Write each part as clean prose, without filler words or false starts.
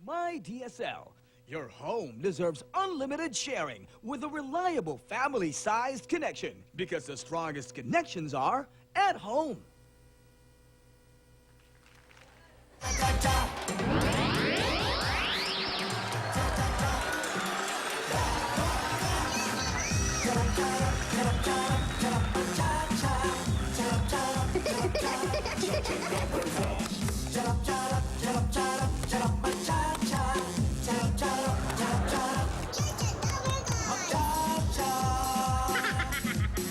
MyDSL. Your home deserves unlimited sharing with a reliable family-sized connection because the strongest connections are at home.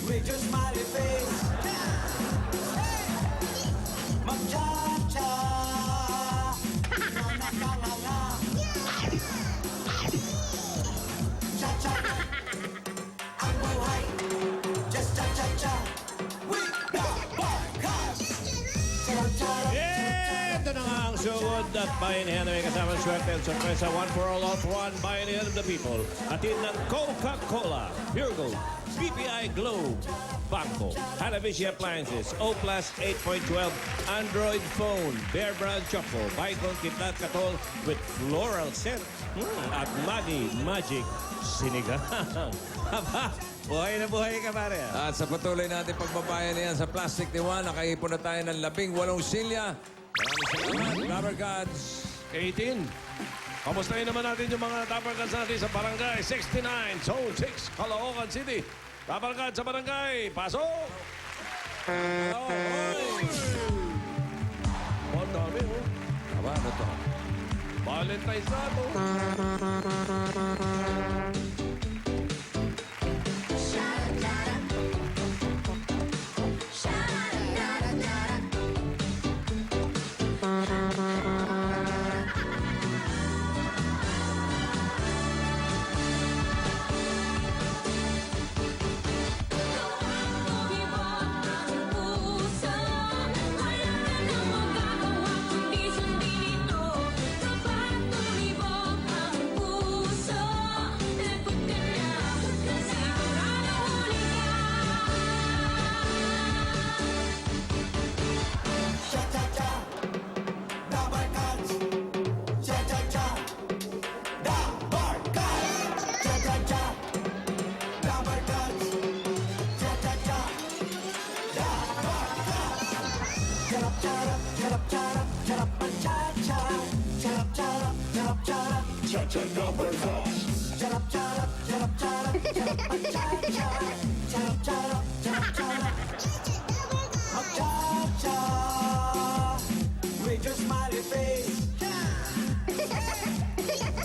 With your smiley face, magcha-cha, la-la-la-la-la, cha-cha, ang buhay, just cha-cha-cha, with the Barkas. Ito na nga ang sugod at bayanihan na may kasama swerte at sorpresa. One for all for one, bayanihan of the people. Atin ng Coca-Cola, Pure Gold, BPI Globe, Banco, Hanabishi Appliances, O Plus 8.12, Android phone, Bear Brand Choco, Bicol Kitlat Katol with floral scent, at Maggi Magic Sinigang. Aba, buhay na buhay ka pare. At sa patuloy natin pagbabayan niyan sa Plastic Diwan, nakaipon na tayo ng 18 silya. Maraming salamat, Rubber Gods. 18. Kamustahin naman natin yung mga Dapper Gods natin sa Barangay 69, Zone 6, Caloocan City. Dapper Gods sa barangay, pasok! Oh, dami, oh. Aba, ano to? Valentine's na to. With your smiley face,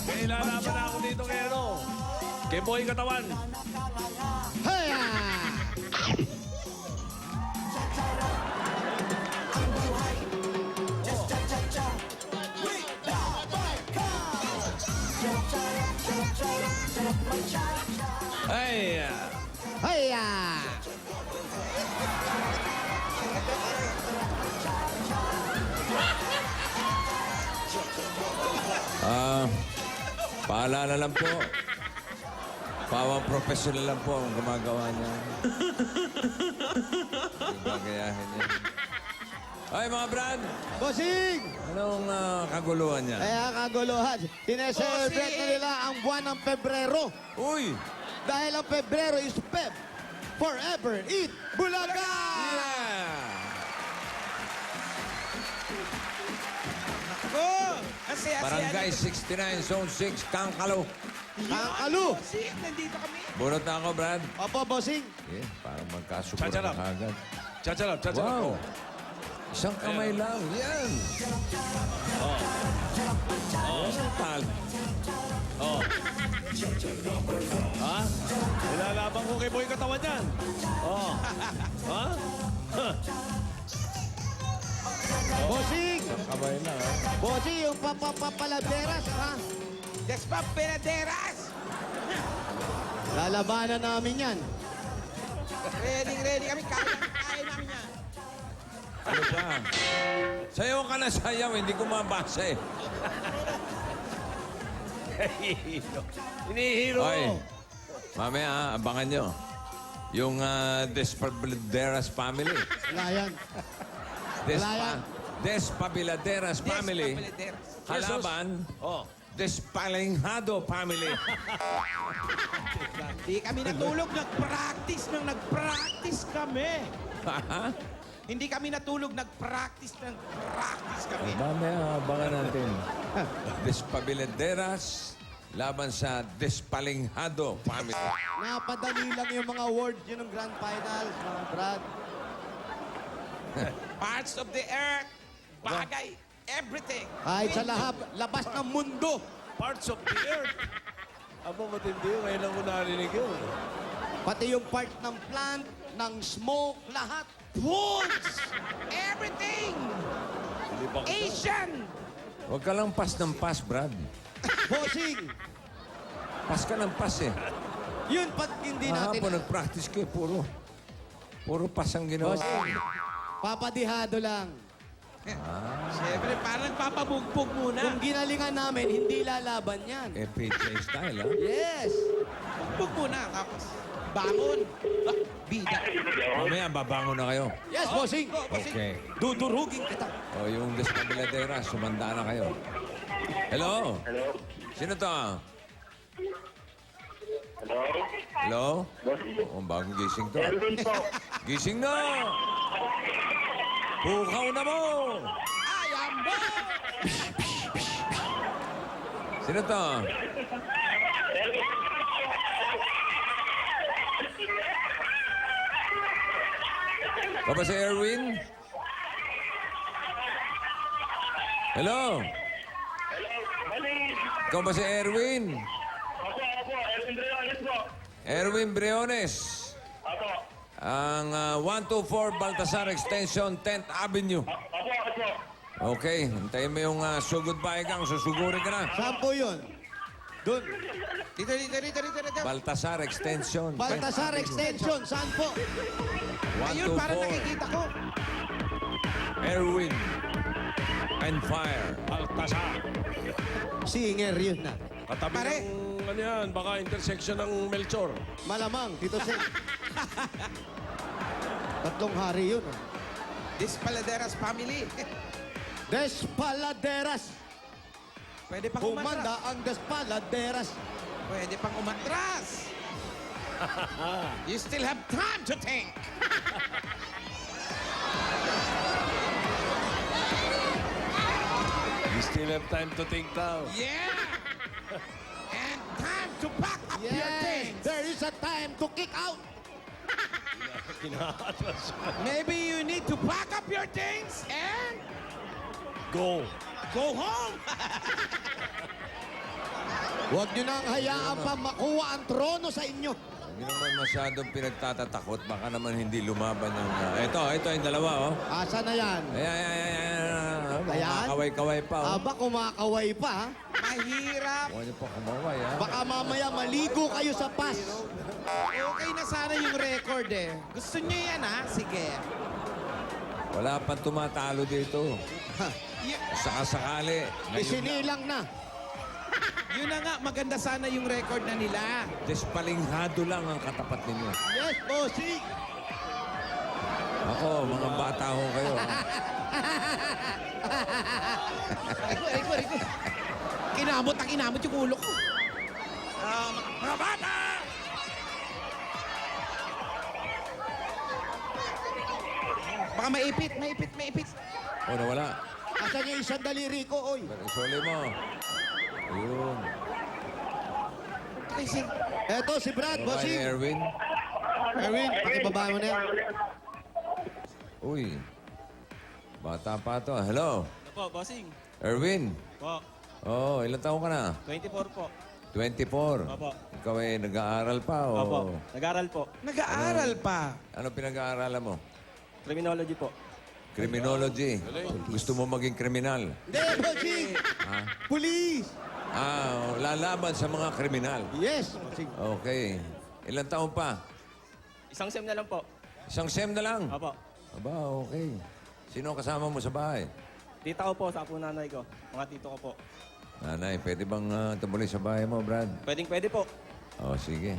May ilalaban na ako dito kay ano. Kay Boy Katawan. ang buhay, just cha-cha-cha, with the Barkas. Cha-cha-cha, magcha-cha. Ay! Hiya! Paalala lang po. Pawang professional lang po ang gumagawa niya. Gagayahin niya. Ay, mga Brad! Bossing! Anong kaguluhan niya? Kaya kaguluhan. Sineselebrate na nila ang buwan ng Pebrero. Uy! Dahil ang Pebrero is Pep. Forever Eat Bulaga! Yeah! Oh, kasi Barangay 69, Zone 6, Kangkalo. Kangkalu! nandito kami. Bunot na ako, Brad. Opo, bossing. Yeah, parang magkasupura Chacharap. na kagad. Chacharap, chacharap. Wow! Isang kamay lang. Yan! Oh. Tal. Oh. Ha? Ilalaban ko kay Boy Katawan yan. Oh. Ha? Huh. Bossing! Kamay lang, ha? Bossing, yung papapapaladeras, ha? Yes, Peraderas. Lalabanan namin yan. Ready kami. Kaya namin yan. Ano ba? Sayaw ka na sayaw, hindi ko mabasa eh. Hinihiro. Oy, mamaya abangan nyo. Yung Despabiladeras family. Wala yan. Wala yan. Despabiladeras family. Peraderas. Kalaban, Oh. Despalinghado family. Di kami natulog, nag-practice kami. Hindi kami natulog, nag-practice kami. Mamaya, abangan natin. Despabiladeras laban sa Despalinghado family. Napadali lang yung mga awards yun ng Grand Finals, mga Brad. Parts of the earth, bagay, everything. Kahit sa labas ng mundo. Parts of the earth. Aba, matindi yun. Ngayon lang ko narinig yun. Pati yung part ng plant, ng smoke, lahat. Foods, everything. Hindi ba kita? Asian. Huwag ka lang pas ng pas, Brad. Bossing, Pas ka ng pas eh. yun pag hindi natin... Kahapon nag-practice ko eh, puro pas ang ginawa. Bossing, papadihado lang. Siyempre, parang nagpapabugbog muna. Kung ginalingan namin, hindi lalaban yan. PJ style, ha? Yes! Bugbog muna, tapos bangon. Bida. Mamaya, babangon na kayo. Yes, bossing! Okay. Dudurugin kita. O, yung Despabiladeras, sumanda na kayo. Hello? Hello? Sino to? Hello? Hello? Oh, bagong gising to. Erwin po. Gising na! Pukaw na mo! Ayambo! Sino to? Ka ba si Erwin? Hello? Ikaw ba si Erwin? Ako, Erwin Reyes po. Erwin Briones. Ako. Ang 124 Baltasar Extension, 10th Avenue. Ako. Okay, hintayin mo yung sugod baikang, susugurin ka na. Saan po yun? Doon. Dito. Baltasar Extension. Baltasar Extension, saan po? Ayun, parang 124. nakikita ko. Erwin. And fire. Baltasar. Singer yun na. Katabi Pare. ng, ano yan, baka intersection ng Melchor. Malamang, Tito Sen. Tatlong hari yun. Despaladeras family. Despaladeras. Pwede pang Humanda umatras. ang Despaladeras. Pwede pang umatras. You still have time to think. You still have time to think now. Yeah. And time to pack up your Yes, things. there is a time to kick out. Kinaatras. Maybe you need to pack up your things and Go. go home. Huwag nyo nang hayaan pa makuha ang trono sa inyo. Hindi naman masyadong pinagtatatakot. Baka naman hindi lumaban yung... ito yung dalawa, oh. Asa na yan? Ayan. Ayan? Kaway-kaway pa, oh. Aba, kumakaway pa, ha? Mahirap. Huwag niyo pa kumaway, ha? Baka mamaya maligo kayo sa pas. Okay na sana yung record eh. Gusto niyo yan ha? Sige. Wala pang tumatalo dito. Saka-sakali. Isinilang na. Yun na nga, maganda sana yung record na nila. Despalinghado lang ang katapat ninyo. Yes, bossing. Ako, mga bata ho kayo. ha? Rico. Kinamot yung ulo ko. Mga bata! Baka maipit. Oh, nawala. Asan yung isang daliri ko, oy? Isuli mo. Ayun. Ay, sir. Eto, si Brad, Bye, bossing. Erwin. Erwin, pakibaba mo na yan. Uy. Bata pa to. Hello. Po, bossing. Erwin. Po, Oh, ilan taon ka na? 24 po. 24. Opo. Ikaw ay nag-aaral pa o... Opo, nag-aral po. Nag-aaral pa. Ano pinag-aaralan mo? Criminology po. Criminology. Gusto mo maging kriminal? Hindi, bossing. Police. Lalaban sa mga kriminal. Yes, bossing. Okay. Ilan taon pa? Isang sem na lang po. Isang sem na lang? Opo. Aba, okay. Sino ang kasama mo sa bahay? Tita ko po, sa po nanay ko. Mga tito ko po. Nanay, pwede bang tumuli sa bahay mo, Brad? Pwede po. Oh, sige.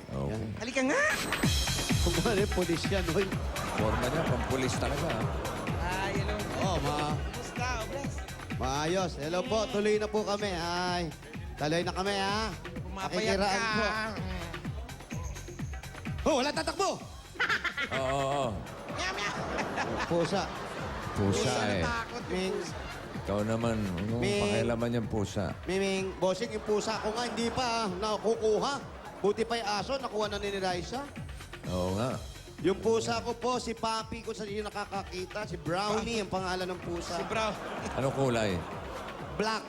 Okay. Halika nga. Kung ano, police yan, oy. Forma niya, pampulis talaga. Ay, hello. Oh, ma. Kumusta, Obres? Maayos. Hello po, tuloy na po kami. Ay, tuloy na kami ha. Pumapayat Nakikiraan ka. po. Oh, wala tatakbo! Oo. Meow, meow. Pusa. Pusa eh. Natakot yung Ming, pusa. Ikaw naman, ano May- pakialaman yung pusa? Miming, bossing, yung pusa ko nga, hindi pa nakukuha. Buti pa yung aso, nakuha na ni Raisa. Oo nga. Yung pusa ko po, si Papi, kung saan yung nakakakita, si Brownie, ang pangalan ng pusa. Si Bro. Anong kulay? Black.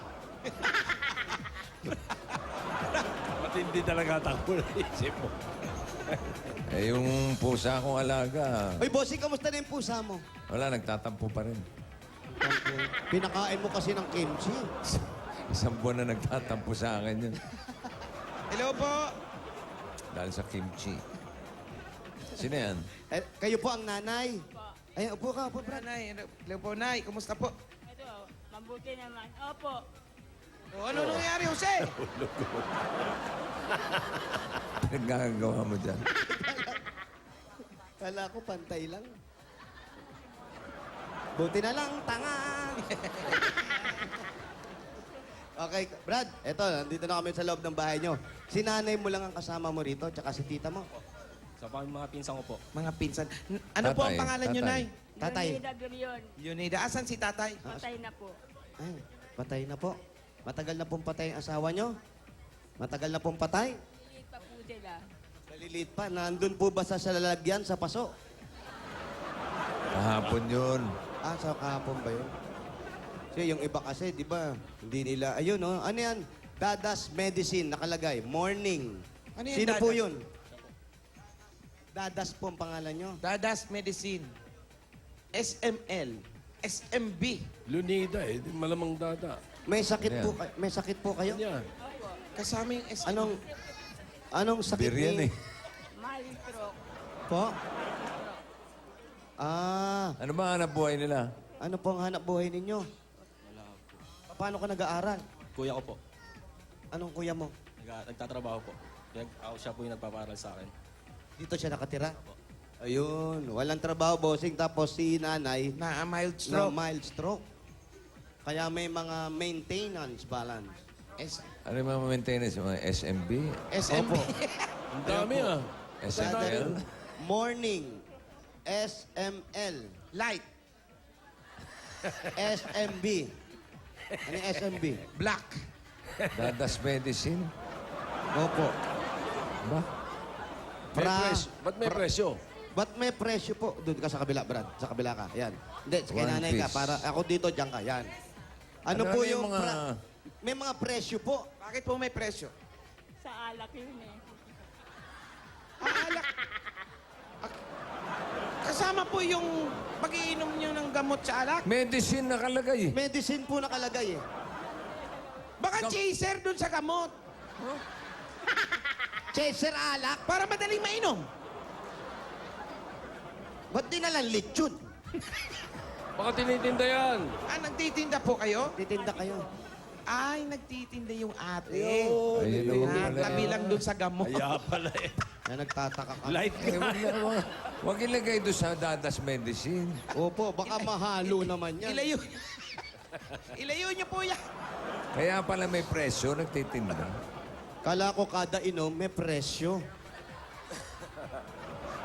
Matindi talaga takbo na isip mo. Eh, yung pusa kong alaga, Oy, bossing, kamusta na yung pusa mo? wala, nagtatampo pa rin. Pinakain mo kasi ng kimchi. Isang buwan na nagtatampo sa akin yun. Hello po. Dahil sa kimchi. Sino yan? Eh, kayo po ang nanay. Ay, upo ka, upo, Brad. Nanay, hello po, Nay. Kumusta po? Ito, mabuti naman. Opo. O, ano nangyari, Jose? Nagkakagawa mo dyan. Kala ko pantay lang. Buti na lang, tanga. Okay, Brad, eto, nandito na kami sa loob ng bahay nyo. Si nanay mo lang ang kasama mo rito, tsaka si tita mo. Sa mga pinsan ko po. Mga pinsan. Ano po ang Tatay, pangalan nyo, tatay. Nay? Tatay. Leonida Gurion. Leonida. Asan si tatay? Patay na po. Ay, patay na po. Matagal na pong patay ang asawa nyo? Matagal na pong patay? Liit pa po sila. Maliliit pa. Nandun po ba sa lalagyan, sa paso? Kahapon yun. Ah, sa kahapon ba yun? Kasi yung iba kasi, di ba, hindi nila, ayun, no? Ano yan? Dadas Medicine, nakalagay. Morning. Ano yan, Sino po Dadas? yun? Dadas po ang pangalan nyo. Dadas Medicine. SML. SMB. Lunida eh, di malamang dada. May sakit Ano po, yan? may sakit po kayo? Yan. Kasama yung SMB. Anong sakit Beer yan eh. Mild stroke. Po? Ah, Ano ba hanap buhay nila? ano po ang hanap buhay ninyo? Paano ka nag-aaral? Kuya ko po. Anong kuya mo? Nagtatrabaho po. Ako siya po yung nagpapaaral sa akin. Dito siya nakatira? Ayun, walang trabaho, bossing. Tapos si nanay, Na mild na stroke. mild stroke. Kaya may mga maintenance balance. Ano yung mga maintenance? Mga SMB? SMB. Ang dami ah. SML? Morning, SML, Light. SMB. Ano yung SMB? Black. Dadas Medicine? Opo. Ba? May presyo. Ba't may presyo? Ba't may presyo po? Doon ka sa kabila, Brad. Sa kabila ka. Yan. Hindi, sa kay One nanay ka. piece. Para ako dito, diyan ka. Yan. Ano Ano po yung yung... mga- May mga presyo po. Bakit po may presyo? Sa alak yun eh. Alak. Kasama po yung pag-iinom nyo ng gamot sa alak. Medicine nakalagay eh. Medicine po nakalagay eh. Baka chaser dun sa gamot. Chaser alak. Para madaling mainom. Ba't di na lang lechon? Baka tinitinda yan. Ah, nagtitinda po kayo? Titinda kayo. Ay, nagtitinda yung ate. Ayun naman Ah, pala. tabi lang dun sa gamot. Kaya pala eh. Na nagtataka ka. Light Eh, wag ilagay doon sa Dadas Medicine. Opo, baka mahalo naman yan. Ilayo. Ilayo niyo po yan. Kaya pala may presyo, nagtitinda. Kala ko kada inom may presyo.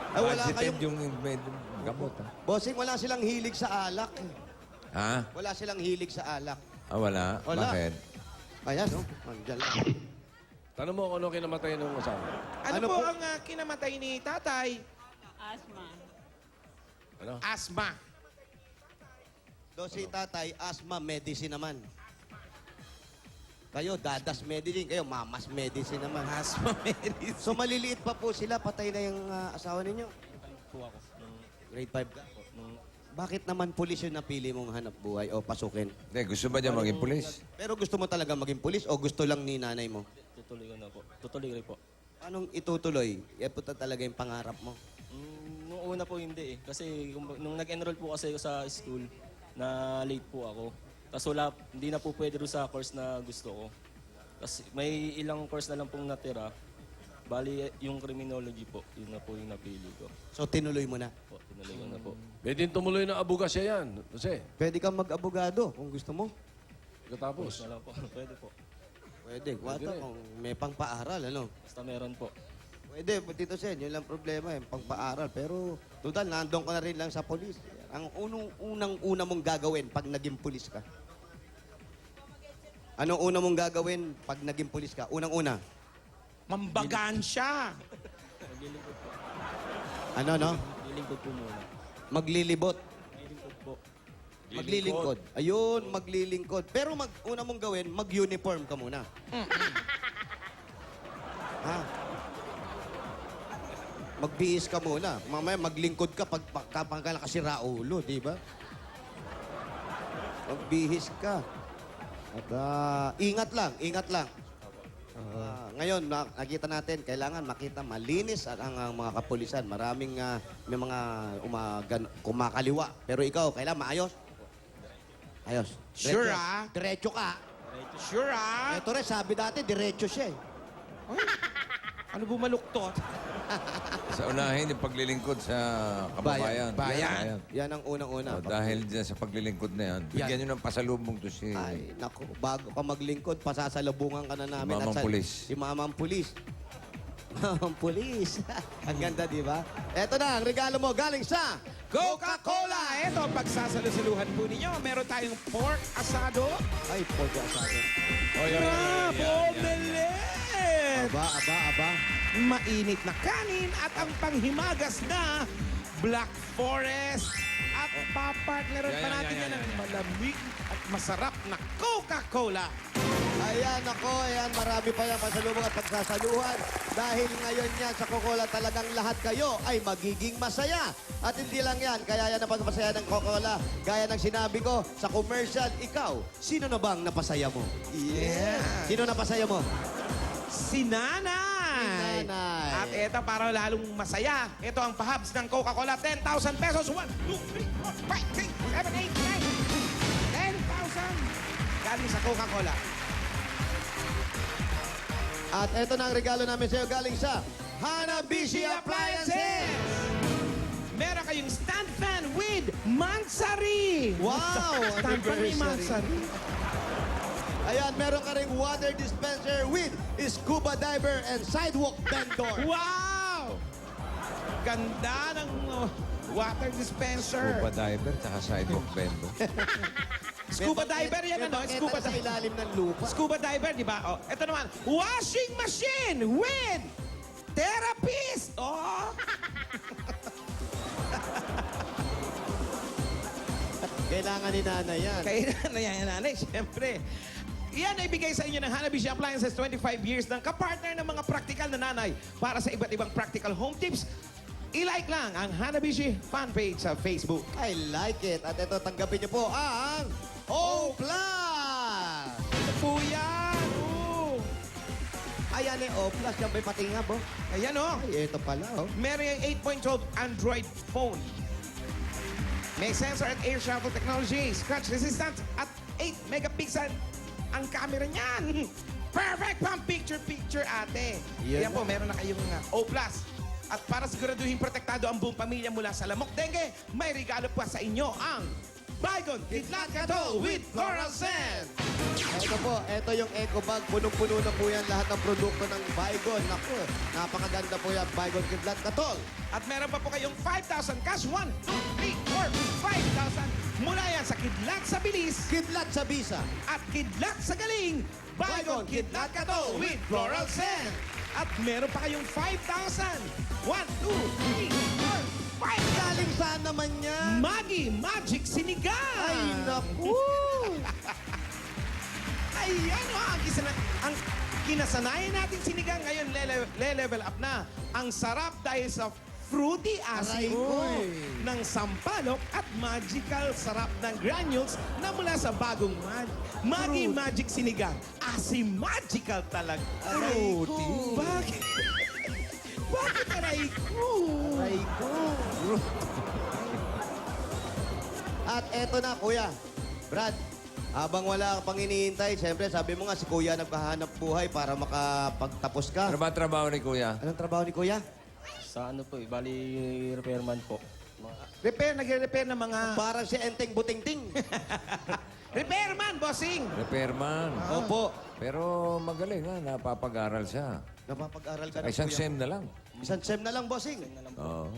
Ay, wala Budgeted kayong... yung gamot. ah. Bossing, wala silang hilig sa alak. eh. Ha? Wala silang hilig sa alak. Ah, wala? Wala. Bakit? Ayan, no? Andiyan lang. Tanong mo kung ano kinamatay ng asawa. Ano, Ano po po? ang kinamatay ni tatay? Asthma. Ano? Asthma. Do si tatay, asthma medicine naman. Kayo, dadas medicine. Kayo, mamas medicine naman. Asthma medicine. So, maliliit pa po sila. Patay na yung asawa ninyo. Po ako. Grade 5 ka. Bakit naman pulis yung napili mong hanap buhay o pasukin? Hindi, gusto ba niya maging pulis? Pero gusto mo talaga maging pulis o gusto lang ni nanay mo? Tutuloy ko na po. Tutuloy ko po. Anong itutuloy? Yan po talaga yung pangarap mo. Nung una po hindi eh. Kasi nung nag-enroll po kasi ako sa school, na late po ako. Tapos wala, hindi na po pwede doon sa course na gusto ko. Kasi may ilang course na lang pong natira. Bali, yung criminology po, yun na po yung napili ko. So, tinuloy mo na. Po, tinuloy ko na po. Pwede tumuloy na abugasya yan. Kasi, Pwede kang mag-abogado kung gusto mo. Katapos. Na lang po. Pwede po. Pwede, kwata kung may pangpaaral, ano? Basta meron po. Pwede, Tito Sen, yun lang problema, yung pangpaaral. Pero, total, nandun ka na rin lang sa polis. Ang unang-una mong gagawin pag naging polis ka? Anong una mong gagawin pag naging polis ka? Unang-una. Mambagaan siya. Maglilingkod po. Ano, no? Maglilingkod po muna. Maglilibot. Maglilingkod po. Maglilingkod. Ayun, maglilingkod. Pero una mong gawin, mag-uniform ka muna. Ha? Magbihis ka muna. Mamaya maglingkod ka pag nakasira ulo, di ba? Magbihis ka. At ingat lang, ingat lang. Ngayon, nakita natin, kailangan makita malinis ang mga kapulisan. Maraming may mga kumakaliwa. Pero ikaw, kailangan maayos. Ayos. Sure, ah? Diretso ka. Sure, ah? Ito rin, sabi dati, diretso siya eh. Ano bumaluktot? Sa unahin, yung paglilingkod sa kababayan. Bayan. Yan ang unang-una. O, dahil dyan sa paglilingkod na yan, bigyan nyo ng pasalubong to si... Ay, naku, bago ka maglingkod, pasasalubungan ka na namin. Mamang pulis. Si Mamang Pulis. Mamang Pulis. Ang ganda, di ba? Eto na, ang regalo mo galing sa... Coca-Cola! Ito, pagsasalusuluhan po ninyo. Meron tayong pork asado. Ay, podya sa akin. Omelette! Aba. Mainit na kanin at ang panghimagas na Black Forest. At papartneran pa natin yan ng malamig at masarap na Coca-Cola. Ayan, ako, ayan, marami pa yan pasalubong at pagsasaluhan. Dahil ngayon yan sa Coca-Cola, talagang lahat kayo ay magiging masaya. At hindi lang yan, kaya yan napasaya ng Coca-Cola. Gaya ng sinabi ko sa commercial, ikaw, sino na bang napasaya mo? Yeah. Sino napasaya mo? Si Nanay. Si Nanay. At ito, para lalong masaya, ito ang pahabs ng Coca-Cola. 10,000 pesos. 1, 2, 3, 4, 5, 6, 7, 8, 9. 10,000. Galing sa Coca-Cola. At ito na ang regalo namin sa'yo galing sa Hanabishi Appliances! Meron kayong stand fan with Mansari. Wow! Stand fan with Mansari. Ayan, meron ka ring water dispenser with scuba diver and sidewalk vendor. Wow! Ganda ng water dispenser. Scuba diver, tsaka sidewalk bendo. Scuba diver yan, ano? Scuba sa diver. ilalim ng lupa. Scuba diver, di ba? Oh, ito naman, washing machine with therapist. Oh! Kailangan ni nanay yan. Kailan na yan, nanay, siyempre. Iyan ay bigay sa inyo ng Hanabishi Appliances 25 years ng kapartner ng mga practical na nanay para sa iba't ibang practical home tips. I-like lang ang Hanabishi fan page sa Facebook. I like it. At ito, tanggapin niyo po ang O+. Ito po yan. Oh. Ayan eh, O+. Yan ba'y patingab, oh? Ayan, oh. Ay, ito pala, oh. Meron yung 8.12 Android phone. May sensor at air shuffle technology, scratch resistant at 8 megapixel ang camera niyan. Perfect pang picture-picture, ate. Yan Yan po, meron na kayong O+. At para siguraduhin protektado ang buong pamilya mula sa lamok dengue, may regalo pa sa inyo ang Baygon Kidlat Katol with Coral Sand. Ito po, ito yung eco bag. Punong-puno na po yan lahat ng produkto ng Baygon. Naku, napakaganda po yan, Baygon Kidlat Katol. At meron pa po kayong 5,000 cash. 1, 2, 3, 4, 5,000. Mula yan sa Kidlat sa Bilis Kidlat sa Bisa. at Kidlat sa Galing. Baygon Kidlat Katol with Floral Sand. At meron pa kayong 5,000. 1, 2, 3, 4, 5. Galing saan naman yan? Maggi Magic Sinigang. Ay, naku. Ayan o, ang kinasanayan natin sinigang ngayon, le-level up na. Ang sarap dahil sa fruity acid Aray ko. ng sampalok at magical sarap ng granules na mula sa bagong Maggi Magic Sinigang. Asim magical talaga. Aray ko. Bakit? Bakit aray ko? Ay ko. At eto na, Kuya. Brad, habang wala kang pang iniintay, siyempre sabi mo nga si Kuya nagkahanap buhay para makapagtapos ka. Ano ba ang trabaho ni Kuya? Anong trabaho ni Kuya? Sa ano po, bali repairman po. Nagre-repair ng mga... Parang si Enteng Butingting. Repairman, bossing! Repairman. Opo. Pero magaling ha, napapag-aral siya. Napapag-aral ka na, Isang kuya. SEM na lang. Isang SEM na lang, bossing. Oo.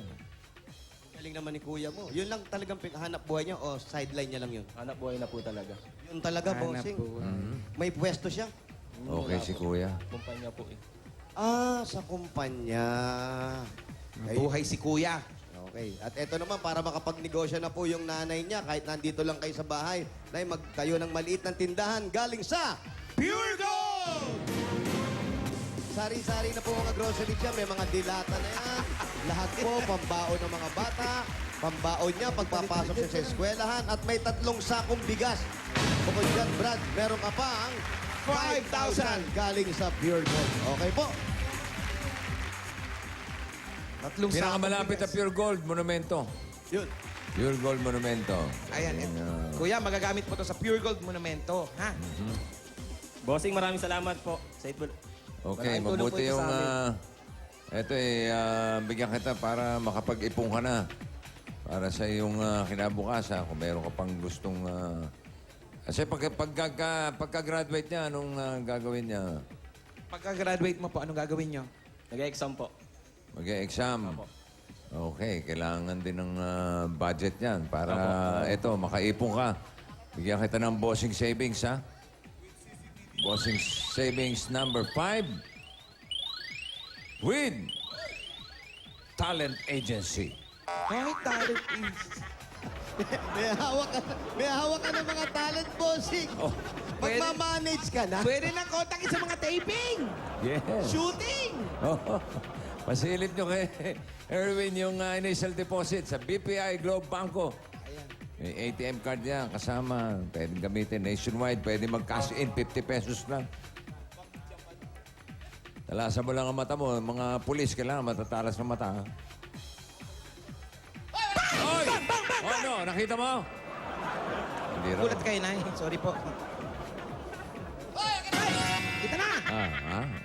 Galing naman ni kuya mo. Yun lang talagang hanap buhay niya o sideline niya lang yun? Hanap buhay na po talaga. Yun talaga, bossing. May pwesto siya. Okay si Kuya. Kumpanya po eh. Ah, sa kumpanya. Ay, Buhay si kuya. okay. At eto naman, para makapagnegosyo na po yung nanay niya, kahit nandito lang kayo sa bahay, nay, magtayo ng maliit ng tindahan galing sa Pure Gold! sari-sari na po mga grocery siya. May mga dilata na yan. Lahat po, pambaon ng mga bata. Pambaon niya pagpapasok siya sa eskwelahan. At may 3 sakong bigas. Bukod dyan, Brad, meron ka pang 5,000 galing sa Pure Gold. Okay po. Tatlong Pinakamalapit na Pure Gold Monumento. Yun. Pure Gold Monumento. Ayan, kuya, magagamit po to sa Pure Gold Monumento. Ha? Bossing, maraming salamat po. Sa Itbul. Okay, Maraming tulong po mabuti ito yung... sa amin. Ito bigyan kita para makapag-ipon ka na. Para sa iyong kinabukasan, kung meron ka pang gustong... kasi pagka-graduate niya, anong gagawin niya? Pagka-graduate mo po, anong gagawin nyo? Nag-exam po. Mag-exam. Okay, kailangan din ng budget yan para ito, makaipon ka. Bigyan kita ng bossing savings, ha? Bossing savings number 5 with Talent Agency. Kahit talent is... May hawak ka ng mga talent, bossing. Oh, Magmamanage ka na. Pwede nang kontakin sa mga taping! yes. Shooting! Oh, pasilip nyo kay Erwin yung initial deposit sa BPI Globe Banco. May ATM card niya kasama. Pwede gamitin nationwide. Pwede mag-cash in 50 pesos lang. Talasan mo lang ang mata mo. Mga pulis kailangan matatalas ng mata. Ha? Oy! Oh, no. Nakita mo? Hindi raw. Gulat kayo, Nay. Sorry po. Kita na!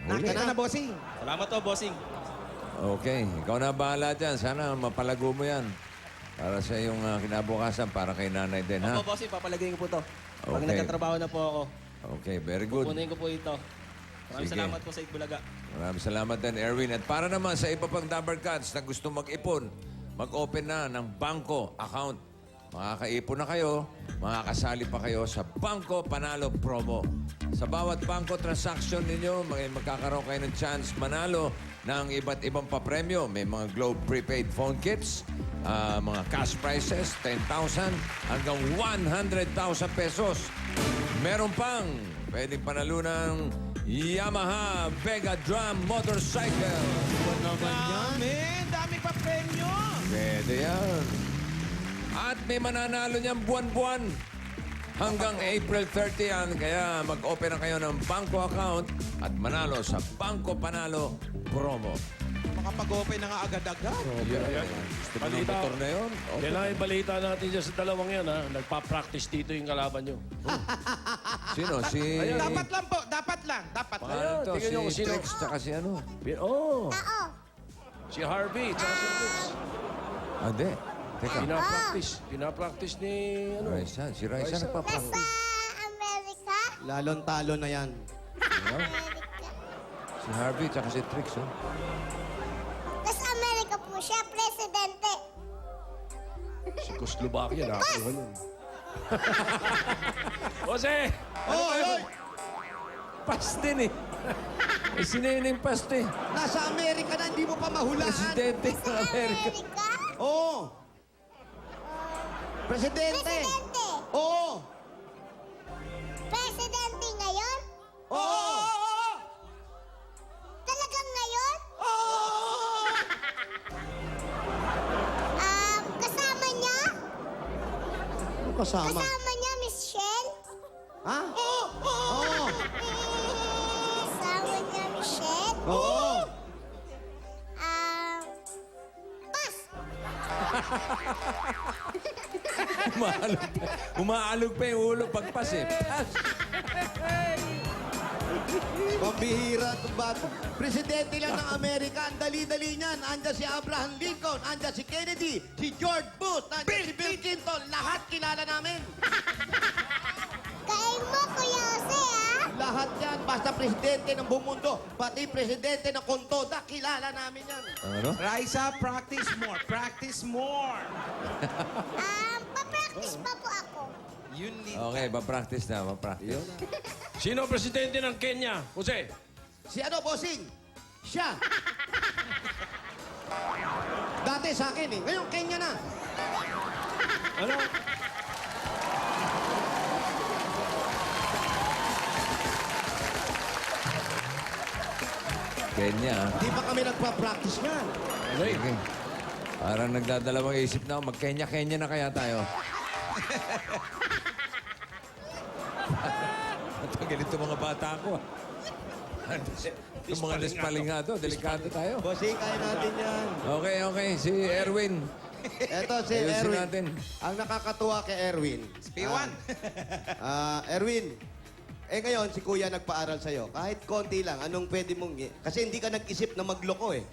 Huli. Nakita na, bossing. Salamat po, bossing. Okay. Ikaw na bahala dyan. Sana mapalago mo yan. Para sa iyong kinabukasan, para kay nanay din, ha? Opo, bossing, papalagay ko po to. Pag Okay. nagtatrabaho na po ako, Okay, very good. pupunin ko po ito. Maraming Sige. salamat po sa Itbulaga. Maraming salamat din, Erwin. At para naman sa iba pang Dabber Cats na gusto mag-ipon, mag-open na ng bangko account. Makakaipon na kayo, makakasali pa kayo sa Bangko Panalo Promo. Sa bawat bangko transaction ninyo, magkakaroon kayo ng chance manalo ng iba't ibang papremyo. May mga Globe prepaid phone kits, mga cash prizes, 10,000 hanggang 100,000 pesos. Meron pang pwedeng panalunan Yamaha Vega Drum Motorcycle. Dami pa premyo! Pwede yan. At may mananalo niyan buwan-buwan. Hanggang April 30 yan. Kaya mag-open na kayo ng bangko account at manalo sa Bangko Panalo Promo. Makapag-open na nga agad-agad. Gusto mo ng Balita. motor na yun? Kailangan ibalita natin dyan sa dalawang yan, ha? Nagpa-practice dito yung kalaban nyo. Sino? Si... Dapat lang po. Dapat lang. Dapat lang. Ano to? Tingnan nyo kung Si sino. Trix tsaka si ano? Oh! Si Harvey, tsaka si Alex. Hindi. Teka. Pinapractice ni, ano? Raisa. Si Raisa nagpa-practice. Amerika? Lalong talo na yan. Si Harvey tsaka si Trix, oh. Nasa Amerika po siya, presidente. Si Czechoslovakia, nakakuha nun. Jose! Oy! Pas din eh. Sino yun yung pas eh? Nasa Amerika na, hindi mo pa mahulaan. Presidente ng Amerika. Amerika? Oo. Presidente. Presidente. Oo. Presidente ngayon? Oo. Talagang ngayon? Kasama niya? Ano kasama? Kasama niya, Michelle? Ha? Oo. Kasama niya, Michelle? Oo. Pas! Umaalog pa yung ulo pagpas eh. Pas. Pambihira itong bago. Presidente lang ng Amerika. Ang dali-dali niyan. Andiyan si Abraham Lincoln. Andiyan si Kennedy. Si George Bush. Andiyan si Bill Clinton. Lahat kilala namin. basta presidente ng buong mundo, pati presidente ng Contoda, kilala namin yan. Ano? Raisa, practice more. Practice more. Pa-practice pa po ako. You need... Okay, pa-practice na, pa-practice. Sino ang presidente ng Kenya? Jose? Si ano, bossing? Siya. Dati sa akin eh. Ngayon, Kenya na. Ano? Kenya. Di pa kami nagpa-practice yan. Okay. Parang nagdadalawang isip na ako. Mag-Kenya-Kenya na kaya tayo. Ito, ganito mga bata ko. Yung mga despalingado, delikado tayo. Bossing, kaya natin yan. Okay, okay. Si Erwin. Eto si Ayusin Erwin. natin. Ang nakakatuwa kay Erwin. P1. Erwin, ngayon si Kuya nagpaaral sa'yo. Kahit konti lang, anong pwede mong... Kasi hindi ka nag-isip na magloko eh.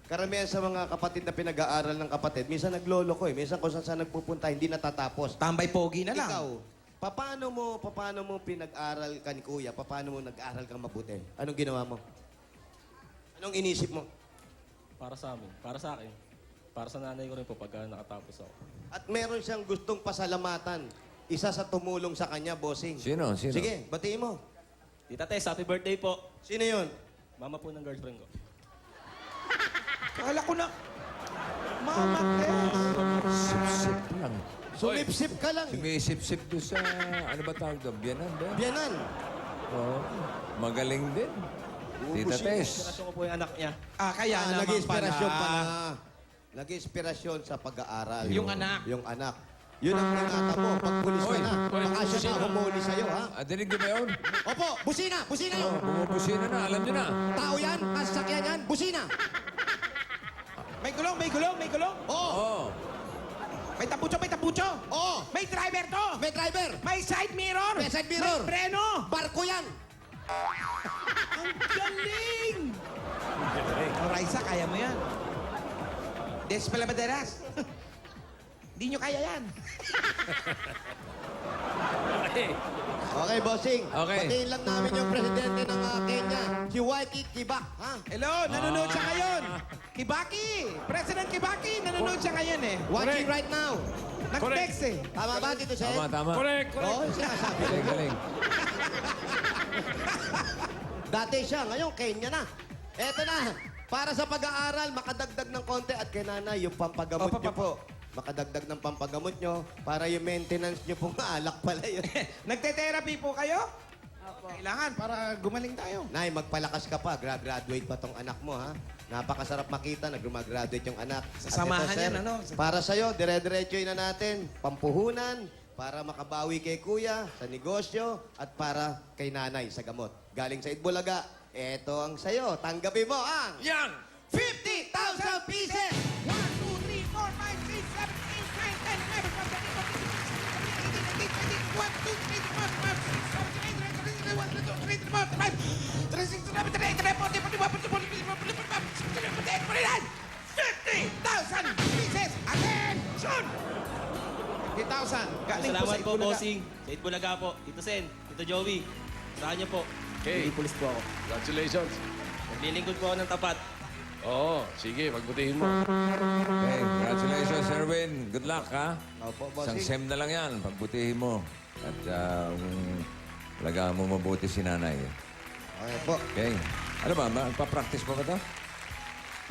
Karamihan sa mga kapatid na pinag-aaral ng kapatid, minsan nagloloko eh. Minsan kung saan nagpupunta, hindi natatapos. Tambay pogi na lang. Ikaw, paano mo pinag-aral ka ni Kuya? Paano mo nag-aral kang mabuti? Anong ginawa mo? Anong inisip mo? Para sa amin, para sa akin. Para sa nanay ko rin po pagka nakatapos ako. At meron siyang gustong pasalamatan. Isa sa tumulong sa kanya, bossing. Sino? Sino? Sige, batiin mo. Tita Tess, happy birthday po. Sino yun? Mama po ng girlfriend ko. Kala ko na... Mama, Tess. Sip-sip lang. Sumipsip ka lang. Sumisip-sip doon sa... Ano ba tawag doon? Biyanan ba? Biyanan. Oo. Magaling din. Tita Tess. Inspirasyon ko po yung anak niya. Kaya naman Nag-inspirasyon pala. Nag-inspirasyon sa pag-aaral. Yung anak. Yung anak. Yun ang ingatan mo. Pag pulis ka na, baka siya na humuli sa'yo, ha? Dinig niyo ba yun? Opo, busina! Busina yun! Bumubusina na. Alam niyo na. Tao yan, sasakyan yan, busina! May gulong, may gulong, may gulong. Oo! Oo. May tapucho, may tapucho. Oo! May driver to. May driver! May side mirror. May side mirror. May preno. Barko yan! Ang galing! Oh, Raisa, kaya mo yan. Despalabaderas. Hindi nyo kaya yan. Okay, bossing. Okay. Batiin lang namin yung presidente ng Kenya, si Waiki Kibak, ha? Hello, nanonood siya ngayon. Kibaki. President Kibaki, nanonood siya ngayon eh. Watching right now. Nag-text eh. Tama ba, Tito Sen? Tama, tama. Correct, correct. Oo, sinasabi. Galing, galing. Dati siya, ngayon Kenya na. Eto na, para sa pag-aaral, makadagdag ng konti at kay nanay, yung pampagamot Opo, niyo po. Makadagdag ng pampagamot niyo para yung maintenance niyo pong alak pala yun. Nagte-therapy po kayo? Kailangan para gumaling tayo. Nay, magpalakas ka pa. Graduate pa tong anak mo, ha? Napakasarap makita na gumagraduate yung anak. At Sasamahan ito, sir, yan, ano? Para sa'yo, dire-diretsoy na natin. Pampuhunan, para makabawi kay kuya sa negosyo, at para kay nanay sa gamot. Galing sa Itbulaga, eto ang sa'yo. Tanggapin mo ang Yan! 50,000 pieces! 1, 2, 3, 4, 5, 6, 7, 50,000 pieces! Attention! 50,000. Galing po sa Salamat po, Itbulaga. bossing. Sa Itbulaga po. Tito Sen, Tito Joey. Saan niyo po? Okay. Hindi pulis po ako. Congratulations. Naglilingkod po ako ng tapat. Oo, sige, pagbutihin mo. Okay, congratulations, Erwin. Good luck, ha? Opo, Isang bossing. SEM na lang yan. Pagbutihin mo. At talaga mo mabuti si nanay. Okay po. Okay. Ano ba? Magpa-practice pa ba ito?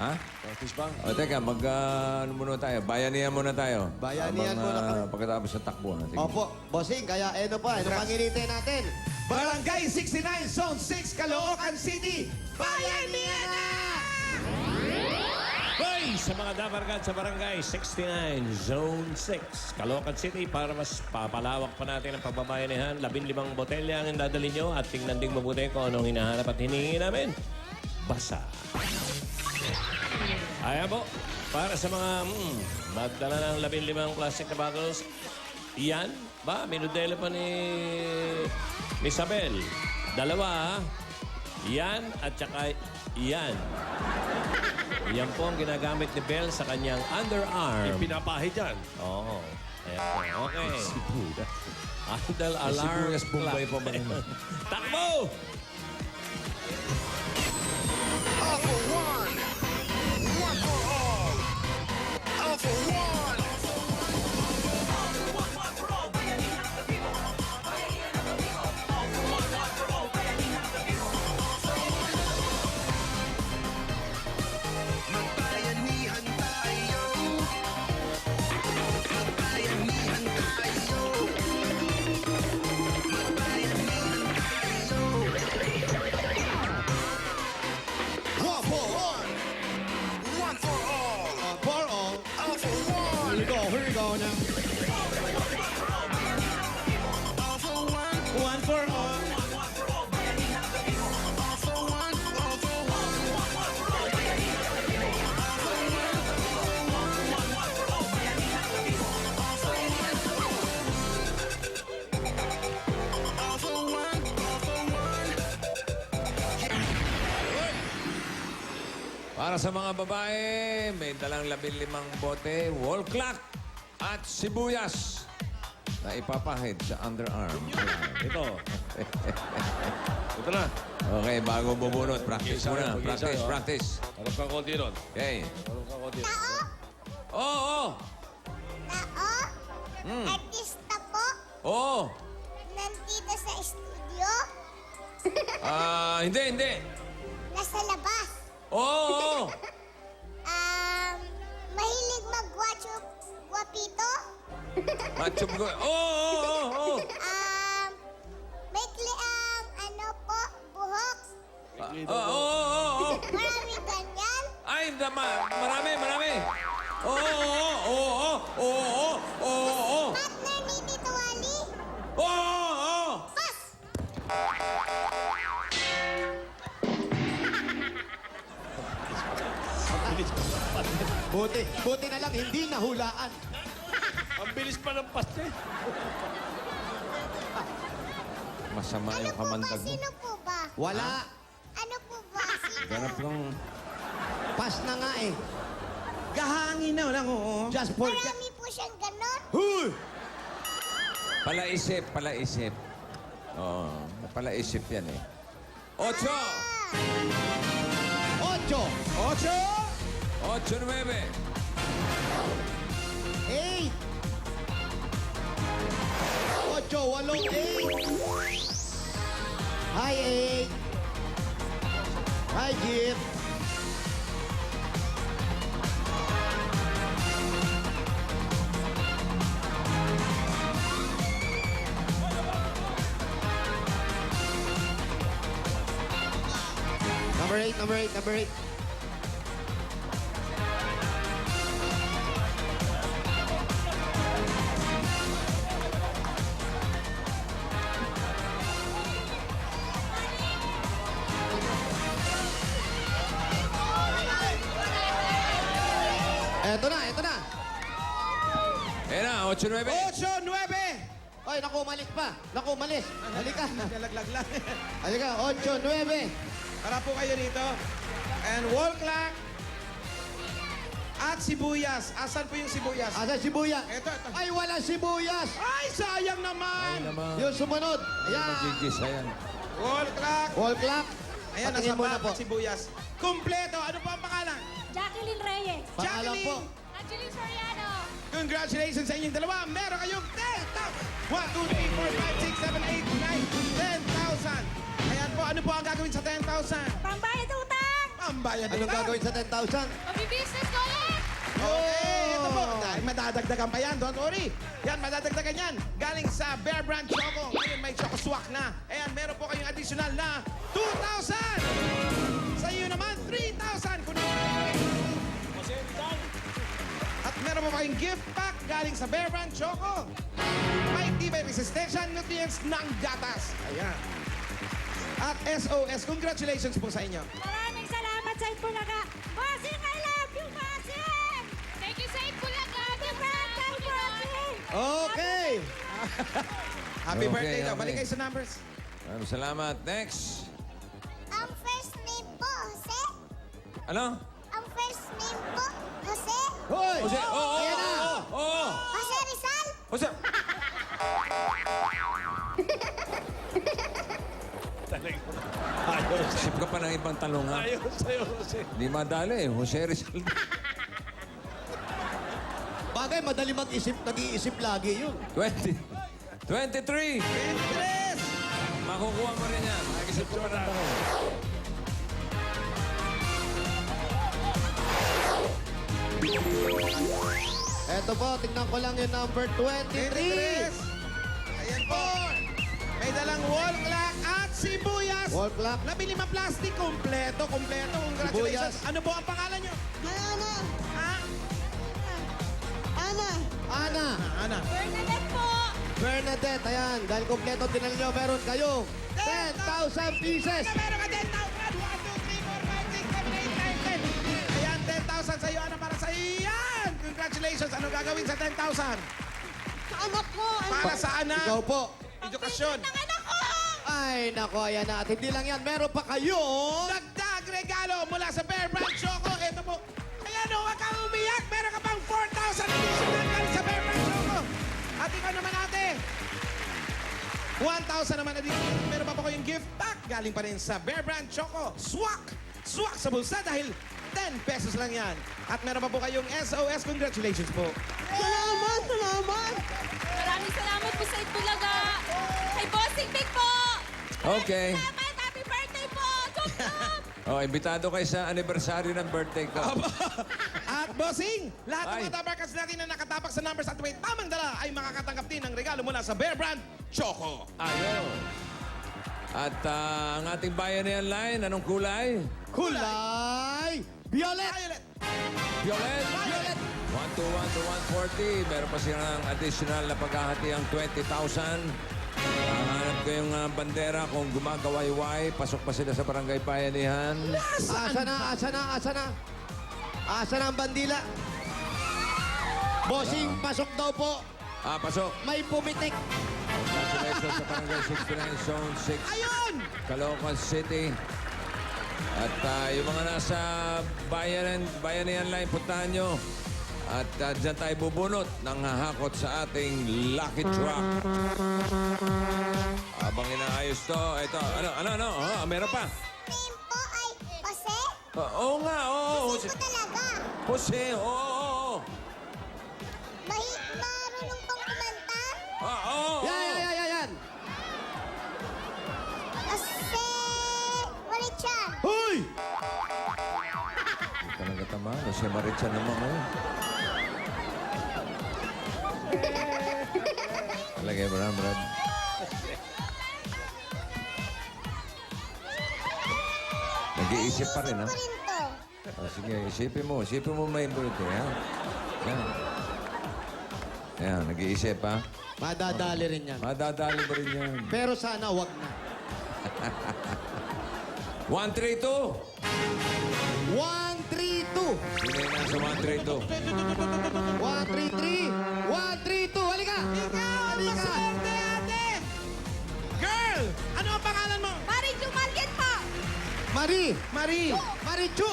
Ha? Practice ba? O teka, ano muna tayo? Bayanihan muna tayo. Bayanihan Habang, muna kami. pagkatapos ng takbuhan. Sige. Opo, bossing, kaya ano pa, ano pang hinintay natin? Barangay 69, Zone 6, Caloocan City. Bayanihan na! Hoy! Sa mga dabarkad sa Barangay 69, Zone 6, Caloocan City, para mas papalawak pa natin ang pagbabayanihan, 15 botelya ang dadali nyo at tingnan ding mabuti kung anong hinahanap at hinihingi namin. Basa. Ayan po, para sa mga magdala ng 15 plastic na bottles, yan ba? Minudelo pa ni Isabel. Dalawa, ha? Yan at saka yan. Yan po ang ginagamit ni Belle sa kanyang underarm. Pinapahid yan. Oo. Ayan po. Okay. Idol alarm Sibuyas Bombay clock. pa ba naman? Takbo! All for one. One for all. All for one. Magbayanihan tayo. Magbayanihan tayo. Magbayanihan tayo. One for one. One for all. For all. All for one. Here we go now. All for one. One for all. All for one. All for one. All for one. All for one. Para sa mga babae, may dalang 15 bote, wall clock at sibuyas na ipapahid sa underarm. Ito. Ito na. Okay, bago bubunot, practice Mag-isa, muna. mag-isa, Practice, oh. practice. Harap kang konti ron. Okay. Harap kang konti. Tao? Oo, Tao? Artista po? oo. Nandito sa studio? Hindi, hindi. Nasa labas? Oo, Mahilig mag-watch of Guapito? Machup ko. Oo. Maikli ang ano po, buhok? Oo. Marami ganyan? Ay, marami. Oo. Partner ni Tito Wally? Oo. Pas! Buti na lang, hindi nahulaan. Ang bilis pa ng paste. Masama Ano yung po ba? kamandag mo. Sino po ba? Wala. Ano po ba? Sino? Ganap kong... Pas na nga eh. Gahangin na lang, oo. Just for... Marami po siyang ganon? Palaisip. Oo, palaisip yan eh. 8! 8. 8. 8, 9. 8. 8, 8. Hi, 8. Hi, Jeep. Number 8. Eto na. Ayan na, 8, 9. 8, 9. Oy, naku, umalis pa. Halika. Nalaglag lang. Halika, 8, 9. Para po kayo dito. And wall clock. At sibuyas. Asan po yung sibuyas? Asa sibuyas? Ito. Ay, wala sibuyas. Ay, sayang naman. Yung sumunod. Ayan. Magigisa yan. Wall clock. Wall clock. Ayan, Patingin nasa muna bag po. at sibuyas. Kumpleto. Ano po ang pangalan? Jacqueline Reyes. Pangalan po. Angeline Soriano. Congratulations sa inyong dalawa. Meron kayong 10,000. 1, 2, 3, 4, 5, 6, 7, 8, 9, 10,000. Ayan po. Ano po ang gagawin sa 10,000? Pambayad utang. Ang bayad Anong utang. gagawin sa 10,000? Mabibusiness ko ulit. Okay, ito po. Dahil madadagdagan pa yan, don't worry. Yan, madadagdagan yan. Galing sa Bear Brand Choco. Ngayon may Choco Swak na. Ayan, meron po kayong additional na 2,000. Sa iyo naman, 3,000. At meron po kayong gift pack galing sa Bear Brand Choco. May tibay resistensya nutrients ng gatas. Ayan. At SOS, congratulations po sa inyo. Maraming salamat sa Itbulaga. Bossing, I love you, Bossing! Thank you sa Itbulaga. Happy birthday, Bossing! Okay. Happy Okay, birthday daw. okay. Balik kayo sa numbers. Maraming salamat. Next. Ang first name po, Jose. Ano? Ang first name po, Jose. Hoy. Jose, oo. Ayan na. Oo. Jose Rizal. Jose. Talagang. Jose. Isip ka pa ng ibang tanong, ha? Ayaw sa'yo, Jose. Hindi madali, Jose Rizal. Bagay, madali mag-isip, nag-iisip lagi yun. 23. Tres! Makukuha mo rin yan. Mag-isip ko pa ng tanong. Eto po, tingnan ko lang yung number 23. Ayan po. May dalang wall clock at sibuyas. Wall clock. Labing limang plastic. Kompleto. Congratulations. Sibuyas. Ano po ang pangalan nyo? Ana. Ha? Ana. Ana, Ana. Bernadette po. Bernadette, ayan. Dahil kompleto tinanong nyo, meron kayo 10,000 pieces. Meron ka 10,000. 1, 2, 3, 4, 5, 6, 7, 8, 9, 10. Ayan, 10,000 sa iyo. Ano para sa iyan? Congratulations. Ano gagawin sa 10,000? Sa anak ko. Para sa anak. Ikaw po. Edukasyon. Ng anak ko. Ay, nako, ayan na. At hindi lang yan, meron pa kayo. Dagdag regalo mula sa Bear Brand Choco. Ito po. Ayan o, huwag kang umiyak. Meron ka pang 4,000 additional galing sa Bear Brand Choco. At ikaw naman ate. 1,000 naman additional. Meron pa po kayong gift pack. Galing pa rin sa Bear Brand Choco. Swak! Swak sa bulsa dahil 10 pesos lang yan. At meron pa po kayong SOS. Congratulations po. Salamat, salamat. Maraming salamat po sa Itbulaga. Kay Bossing Big po. Okay. Salamat. Happy birthday po. Tuk tuk. Oh, imbitado kayo sa anniversary ng birthday ko. At bossing, lahat ng Ay. mga tabarkas natin na nakatapak sa numbers at may tamang dala ay makakatanggap din ng regalo mula sa Bear Brand Choco. Ayun. At ang ating bayanihan line, anong kulay? Kulay violet. Violet. Violet. Violet. 121 to 140. Meron pa silang additional na paghahati ang 20,000. Hanap ko yung bandera kung gumagawayway. Pasok pa sila sa barangay bayanihan. Asa na, asa na, asa na? Asa na ang bandila? Bossing, pasok daw po. Pasok. May pumitik. Congratulations sa barangay 69 Zone 6. Ayun! Caloocan City. At yung mga nasa bayanihan line, puntahan nyo. At dyan tayo bubunot ng hahakot sa ating lucky drop. Habang inaayos to, ito, ano, meron pa. Name po ay Jose. Oo nga, oo. Jose po talaga. Jose, oo. Marunong pang kumanta. Oo. Yan. Jose Marichan. Hoy! Talaga tama, si Marichan naman mo. Talagay mo na, Brad. Nag-iisip pa rin, ha? Pa rin to. Sige, isipin mo may buto, ha? Yan. Yan, nag-iisip, ha? Madadali rin yan. Madadali mo rin yan. Pero sana wag na. 132! 132. Sino yung nasa 132? 133. 132. Halika. Halika. Ate! Girl! Ano ang pangalan mo? Marichu Market po. Marie. Marie. Marichu.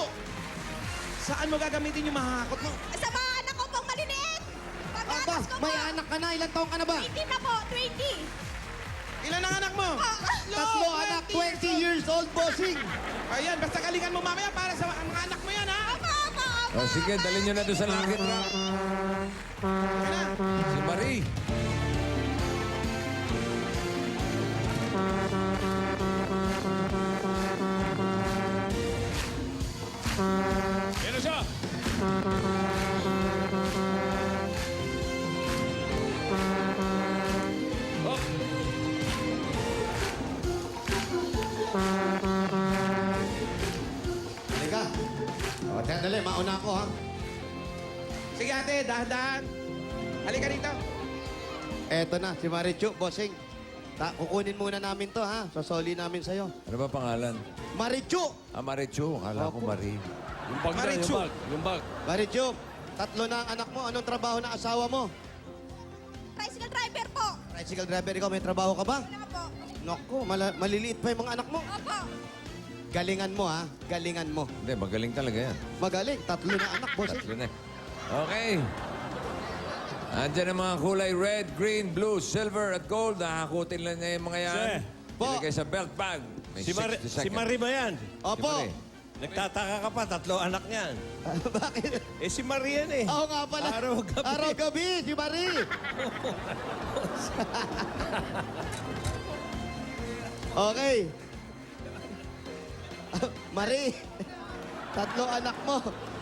Saan mo gagamitin yung mahakot mo? Sa mga anak ko pong maliliit. Aba, Pagkatas ko po. may anak ka na. Ilang taong ka na ba? 20 na po. 20. Ilan ang anak mo? Tatlo anak, 20 years old, bossing. Ayan, basta galingan mo mamaya para sa mga anak mo yan, ha? O sige, dalhin nyo na doon sa lucky drop. Sige na. Si Marie. Yan na siya. Oh, Halika. O, dali, mauna ako, ha? Sige ate, dahan-dahan. Halika dito. Eto na, si Marichu, bossing. Kukunin muna namin to, ha? Sasoli namin sa'yo. Ano ba pangalan? Marichu! Marichu. Akala ko Marie. yung bag na, Marichu. yung bag. Marichu, tatlo na ang anak mo. Anong trabaho ng asawa mo? Tricycle driver po. Tricycle driver, ikaw may trabaho ka ba? Wala po. Naku, maliliit pa yung mga anak mo. Opo. Galingan mo, ha? Galingan mo. Hindi, magaling talaga yan. Magaling, tatlo na anak, bossing. Tatlo na. Okay. Andiyan ang mga kulay red, green, blue, silver at gold. Nakakutin lang niya yung mga yan. Sir. Po. Ilagay sa belt bag. May Si, 60 seconds. si Marie ba yan? Opo. Marie. Nagtataka ka pa, 3 anak niyan. Bakit? Eh si Marie yan eh. Oo nga pala. Araw-gabi. Araw-gabi, si Marie. Okay. Marie, 3 anak mo.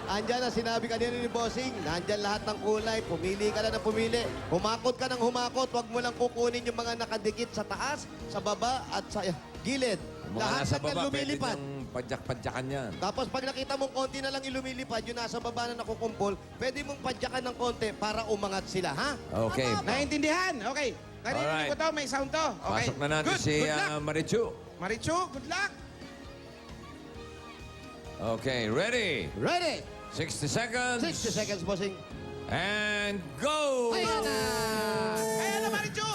Andyan na, sinabi kanina ni Bossing, nandyan lahat ng kulay, pumili ka lang ng pumili. Humakot ka ng humakot, huwag mo lang kukunin yung mga nakadikit sa taas, sa baba, at sa gilid. Yung mga Lahat nasa ng baba, pwede lumilipad. niyang padyak-padyakan yan. Tapos pag nakita mong konti na lang ilumilipad, yung nasa baba na nakukumpol, pwede mong padyakan ng konti para umangat sila, ha? Okay. Naintindihan? Okay. Narinig Alright. ko to, may sound to. Okay. Pasok na natin Good. si Good luck. Marichu. Marichu, good luck. Okay, ready? Ready? 60 seconds. 60 seconds, Bossing. And go! Ayan na! Ayan na, Marichu.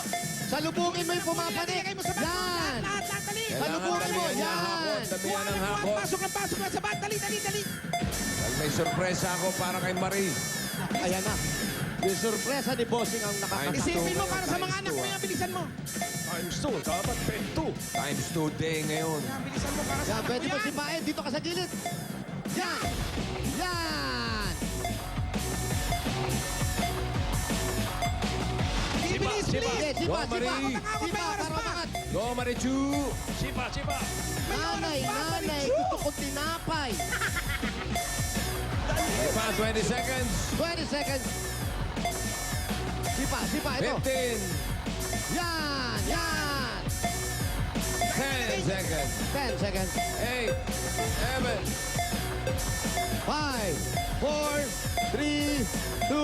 Salubungin mo yung pumapanik. Ilagay mo sa bag. Yan! Lahat, dali. Salubungin mo, dalihan niya ang yan. hakot. Dalihan ang hakot. Pasok na sa bag. Dali. Dahil may sorpresa ako para kay Marie. Ayan na. Yung sorpresa ni Bossing ang nakakatawa. Isipin mo para sa mga anak mo yan. Bilisan mo. Times 2, dapat 2. Times 2 day ngayon. Yan, bilisan mo para sa Yan, anak pwede mo mo yan. sipain. Dito ka sa gilid. Yan! Yan! Bilis. Sige, Go, sipa, sipa. Marie. Sipa, para umangat. Go, Marichu! Sipa. Nanay, gusto ko tinapay. Pa, 20 seconds. 20 seconds. Sipa, ito. 15. Yan! 10 seconds. 10 seconds. 8. 7. 5, 4, 3, 2, 1.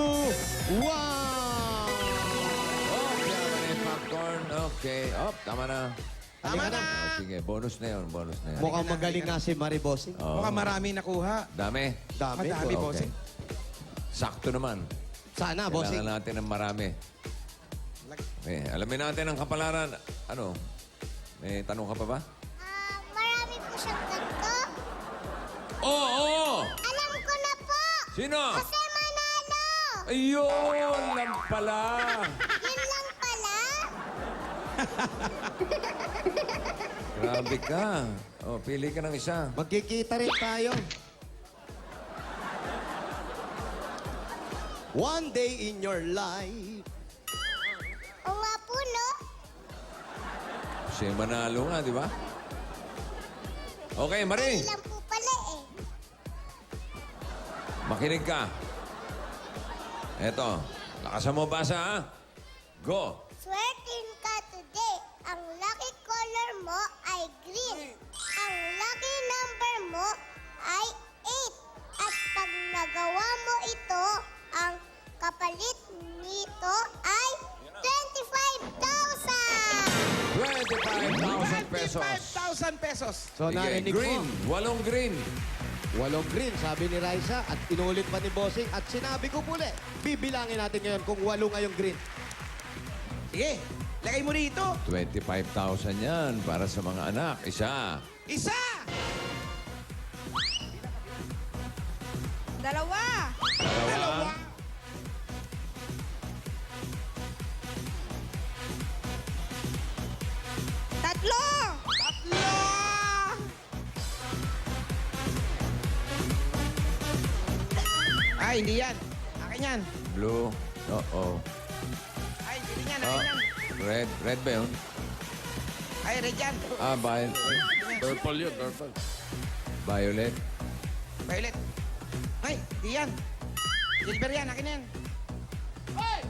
Oh, tama na yung popcorn. Okay. Oh, tama na. Tama na. Oh, sige, bonus na yun. Mukhang magaling nga si Marie Bossing. Oh. Mukhang marami nakuha. Dami. Dami. Madami, po. Bossing. Sakto naman. Sana, Bossing. Kailangan natin ng marami. Okay, alamin natin ang kapalaran. Ano? May tanong ka pa ba? Marami po siyang ganito. Oo! Alam ko na po! Sino? Jose Manalo! Ayun lang pala. Yun lang pala? Grabe ka. Oh, pili ka ng isa. Magkikita rin tayo. One day in your life. O nga po, no? Siya manalo nga, di ba? Okay, Marie. Ilan po pala eh. Makinig ka. Eto. Lakasan mo basa, ha? Go. Swertin ka today. Ang lucky color mo ay green. Ang lucky number mo ay 8. At pag nagawa mo ito, ang kapalit nito ay 25,000! 25,000 pesos. 25,000 pesos. So, Sige, narinig green. mo. 8 green. 8 green, sabi ni Raisa. At inulit pa ni Bossing. At sinabi ko muli, bibilangin natin ngayon kung 8 ngayong green. Sige, lagay mo rito. 25,000 yan para sa mga anak. Isa. Isa! Dalawa! Dalawa. Tatlo! Tatlo! Ay, hindi yan. Akin yan. Blue. Oo. Ay, hindi yan. Oh. Akin yan. Red. Red ba yun? Ay, red yan. Violet. Purple yun, purple. Violet. Violet. Ay, hindi yan. Silver yan. Akin yan.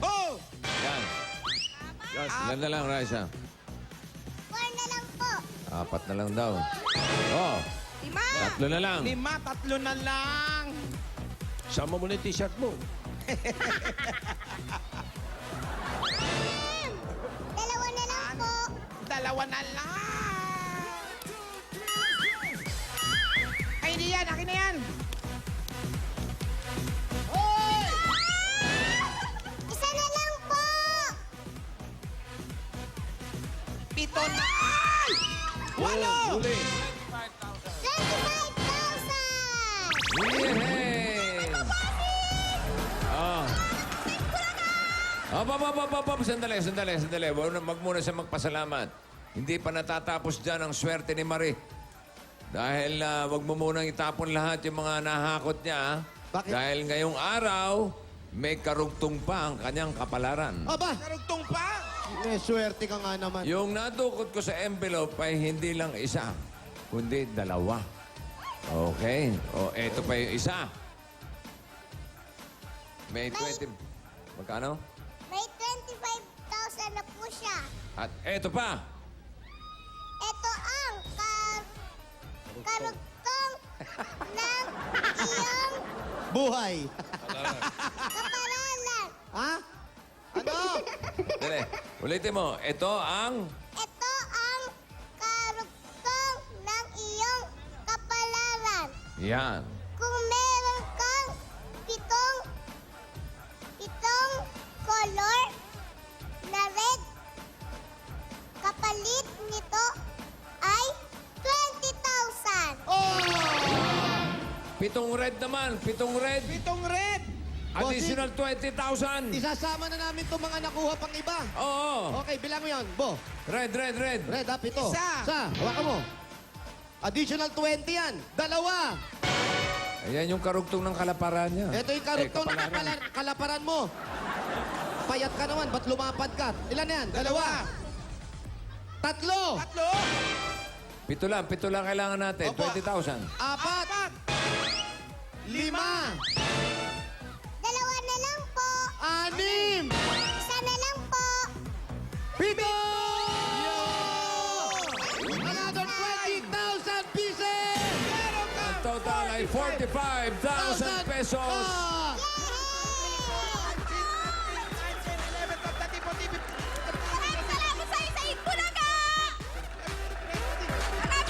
Oh! Yan. Ilan na lang, Raisa? 4 na lang po. 4 na lang daw. Oh, 5! 3 na lang. 5, 3 na lang. Sama mo na yung t-shirt mo. Dalawa na lang po. 2 na lang. Ay, hindi yan. Akin na yan. Isa na lang po. 7 na. Ay! 8! Uli. 25,000! Yay! Oh. Sandali. Wag muna siya magpasalamat. Hindi pa natatapos dyan ang swerte ni Marie. Dahil wag mo munang itapon lahat yung mga nahakot niya. Bakit? Dahil ngayong araw, may karugtong pa ang kanyang kapalaran. Aba, Karugtong pa! may swerte ka nga naman. Yung nadukot ko sa envelope ay hindi lang isa, kundi dalawa. Okay. O, eto pa yung isa. May 20... Magkano? May 25,000 na po siya. At eto pa. Ito ang karugtong ng iyong Buhay. kapalaran. Ha? Ano? Dali. Ulitin mo. Ito ang... Ito ang karugtong ng iyong kapalaran. Yan. Kung meron kang pitong color na red, kapalit nito ay 20,000. Pitong red naman. Pitong red. Pitong red! Additional 20,000. Isasama na namin itong mga nakuha pang iba. Oo. Okay, bilang mo yun. Bo, Red, red, red. red ha, pito. Isa. Hawakan mo. Additional 20 yan. Dalawa. Ayan yung karugtong ng kalaparan niya. Ito yung karugtong na kapalaran. kalaparan mo. Payat ka naman, ba't lumapad ka? Ilan na yan? Dalawa. Tatlo. Tatlo! Pito lang kailangan natin. Opo. 20,000. Apat. Lima. Dalawa na lang po. Anim. Isa na lang po. Pito! Another 20,000 pieces! Ang total ay 45,000 pesos. Ah! Maraming salamat sa Isaid Bulaga!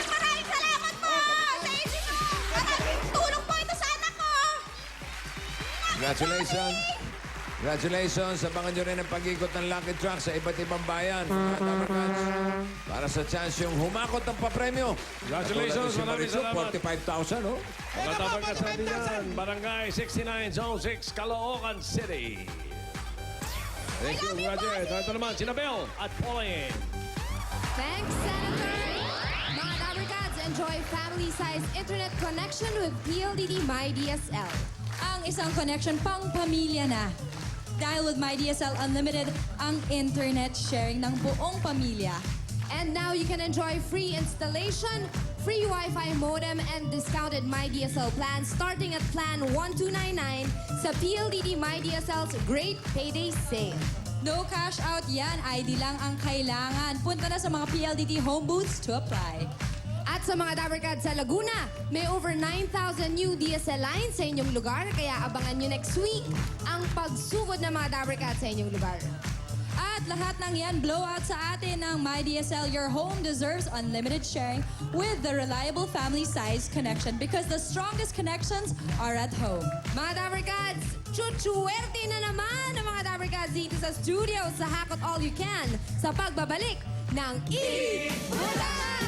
Maraming salamat po sa inyo! Maraming tulong po ito sa anak ko! Congratulations. Congratulations. Abangan nyo rin ang pag-ikot ng Lucky Truck sa iba't ibang bayan. Mga Dabarkans, para sa chance yung humakot ng papremyo. Congratulations. Katulad ni si Maraming Marisol, salamat. 45,000, oh. Mga Dabarkans Barangay 69 Zone 6, Caloocan City. Thank you, Roger. Ito naman, sina Bel at Pauline. Thanks, Senator! Mga Dabarkads, enjoy family-sized internet connection with PLDT MyDSL. Ang isang connection pang pamilya na. Dahil with MyDSL Unlimited, ang internet sharing ng buong pamilya. And now you can enjoy free installation, free Wi-Fi modem, and discounted MyDSL plans starting at plan 1299 sa PLDT MyDSL's Great Payday Sale. No cash out yan, ID lang ang kailangan. Punta na sa mga PLDT home booths to apply. At sa mga Dabarkads sa Laguna, may over 9,000 new DSL lines sa inyong lugar, kaya abangan nyo next week ang pagsugod ng mga Dabarkads sa inyong lugar. At lahat ng yan, blowout sa atin ng MyDSL. Your home deserves unlimited sharing with the reliable family-sized connection because the strongest connections are at home. Mga Dabarkads, chuchuwerte na naman ang mga Dabarkads dito sa studio sa Hakot All You Can sa pagbabalik ng Eat Bulaga!